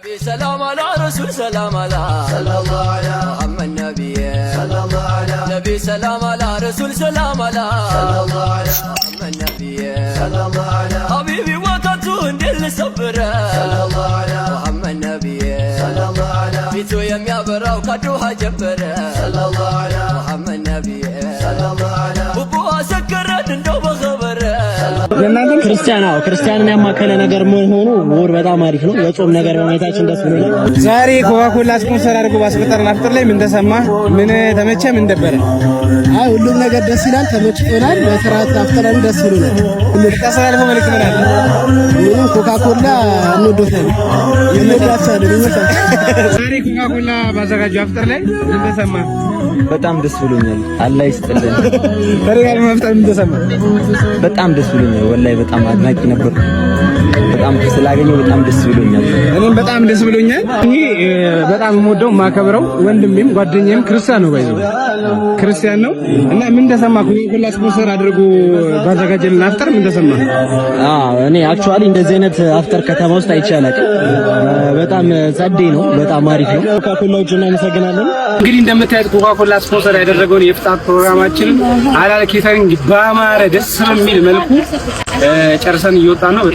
سلام على رسول سلام على صلى الله على محمد نبي صلى الله على نبي سلام على رسول سلام على صلى الله على محمد نبي صلى الله على حبيبي وقتون دل صبره صلى الله على محمد نبي صلى الله على بيتو يميابراو كدوها جبره صلى الله على محمد نبي صلى الله على ابو سكرت እንደው በخبره ለማንኛውም ክርስቲያንን ያማከለ ነገር መሆኑ ወር በጣም አሪፍ ነው። የጾም ነገር በማየታችን ደስ ብሎናል። ዛሬ ኮካኮላ ስፖንሰር አድርጎ ባስፈጠረን አፍጥር ላይ ምን ተሰማ? ምን ተመቸ? ምን ደበረ? አይ ሁሉም ነገር ደስ ይላል፣ ተመችቶናል። በስርዓት አፍጥረን ደስ ብሎናል። ተሳልፈው መልክ ምን አለ? ምንም ኮካኮላ እንወዳለን። ዛሬ ኮካኮላ ባዘጋጀው አፍጥር ላይ ምን ተሰማ? በጣም ደስ ብሎኛል። አላህ ይስጥልን። በሬጋል ማፍጠር ምን ተሰማ? በጣም ደስ ብሎኛል። ወላሂ በጣም አድናቂ ነበር። በጣም ስላገኘው በጣም ደስ ብሎኛል። እኔም በጣም ደስ ብሎኛል። ይሄ በጣም የምወደው ማከብረው ወንድሜም ጓደኛዬም ክርስቲያን ነው ባይዘው ክርስቲያን ነው እና ምን ተሰማ? ኮካኮላ ስፖንሰር አድርጎ ባዘጋጀልን አፍጠር ምን ተሰማ? እኔ አክቹአሊ እንደዚህ አይነት አፍጠር ከተማ ውስጥ አይቼ አላውቅም። በጣም ጸዴ ነው። በጣም አሪፍ ነው። ኮካኮላዎች እናመሰግናለን። እንግዲህ እንደምታዩት ኮካኮላ ስፖንሰር ያደረገውን የፍጣር ፕሮግራማችንን አላለ ኬተሪንግ ባማረ ደስ በሚል መልኩ ጨርሰን እየወጣን ነው።